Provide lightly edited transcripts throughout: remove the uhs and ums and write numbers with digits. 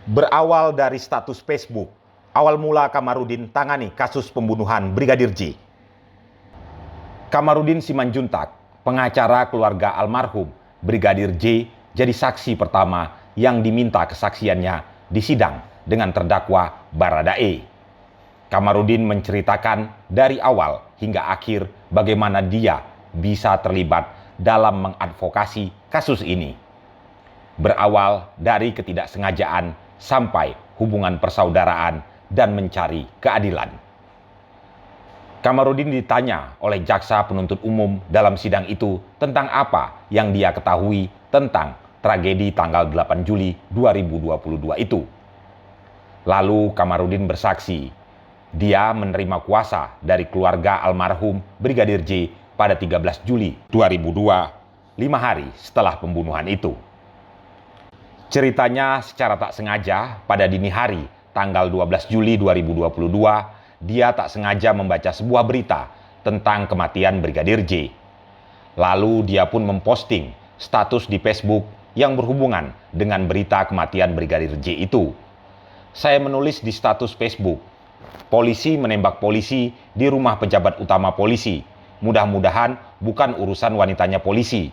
Berawal dari status Facebook, awal mula Kamarudin tangani kasus pembunuhan Brigadir J. Kamarudin Simanjuntak, pengacara keluarga almarhum Brigadir J, jadi saksi pertama yang diminta kesaksiannya di sidang dengan terdakwa Baradae. Kamarudin menceritakan dari awal hingga akhir bagaimana dia bisa terlibat dalam mengadvokasi kasus ini. Berawal dari ketidaksengajaan sampai hubungan persaudaraan dan mencari keadilan. Kamarudin ditanya oleh jaksa penuntut umum dalam sidang itu tentang apa yang dia ketahui tentang tragedi tanggal 8 Juli 2022 itu. Lalu Kamarudin bersaksi, dia menerima kuasa dari keluarga almarhum Brigadir J pada 13 Juli 2002, 5 hari setelah pembunuhan itu. Ceritanya secara tak sengaja pada dini hari tanggal 12 Juli 2022, dia tak sengaja membaca sebuah berita tentang kematian Brigadir J. Lalu dia pun memposting status di Facebook yang berhubungan dengan berita kematian Brigadir J itu. Saya menulis di status Facebook, polisi menembak polisi di rumah pejabat utama polisi. Mudah-mudahan bukan urusan wanitanya polisi,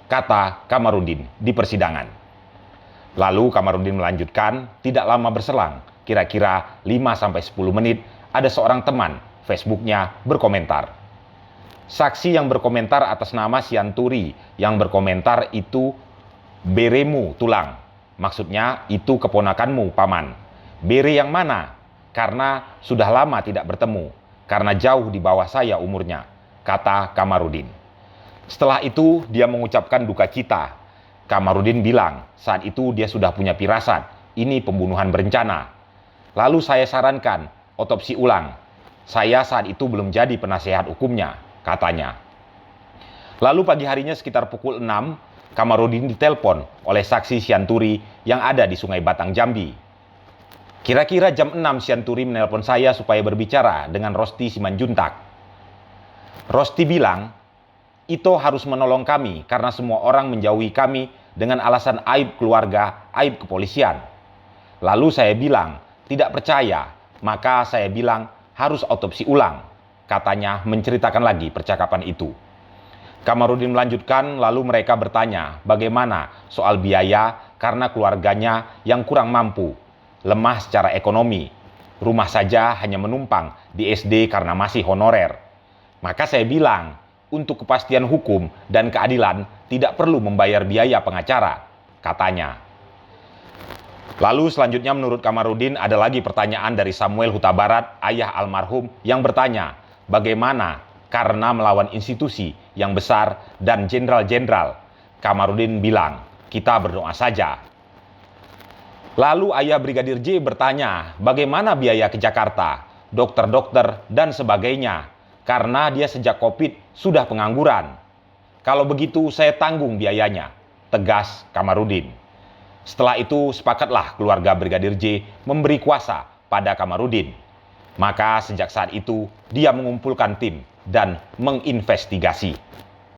kata Kamarudin di persidangan. Lalu Kamarudin melanjutkan, tidak lama berselang, kira-kira 5-10 menit, ada seorang teman Facebooknya berkomentar. Saksi yang berkomentar atas nama Sianturi, yang berkomentar itu beremu tulang. Maksudnya itu keponakanmu, Paman. Bere yang mana? Karena sudah lama tidak bertemu, karena jauh di bawah saya umurnya, kata Kamarudin. Setelah itu dia mengucapkan duka cita. Kamarudin bilang saat itu dia sudah punya firasat, ini pembunuhan berencana. Lalu saya sarankan otopsi ulang. Saya saat itu belum jadi penasehat hukumnya, katanya. Lalu pagi harinya sekitar pukul 6, Kamarudin ditelepon oleh saksi Sianturi yang ada di Sungai Batang, Jambi. Kira-kira jam 6 Sianturi menelpon saya supaya berbicara dengan Rosti Simanjuntak. Rosti bilang, Ito harus menolong kami karena semua orang menjauhi kami dengan alasan aib keluarga, aib kepolisian. Lalu saya bilang, tidak percaya, maka saya bilang harus otopsi ulang. Katanya menceritakan lagi percakapan itu. Kamarudin melanjutkan, lalu mereka bertanya bagaimana soal biaya karena keluarganya yang kurang mampu, lemah secara ekonomi. Rumah saja hanya menumpang di SD karena masih honorer. Maka saya bilang, untuk kepastian hukum dan keadilan tidak perlu membayar biaya pengacara, katanya. Lalu selanjutnya menurut Kamarudin ada lagi pertanyaan dari Samuel Huta Barat, ayah almarhum, yang bertanya, bagaimana karena melawan institusi yang besar dan jenderal-jenderal? Kamarudin bilang, kita berdoa saja. Lalu ayah Brigadir J bertanya, bagaimana biaya ke Jakarta, dokter-dokter dan sebagainya? Karena dia sejak COVID sudah pengangguran. Kalau begitu saya tanggung biayanya, tegas Kamarudin. Setelah itu sepakatlah keluarga Brigadir J memberi kuasa pada Kamarudin. Maka sejak saat itu dia mengumpulkan tim dan menginvestigasi.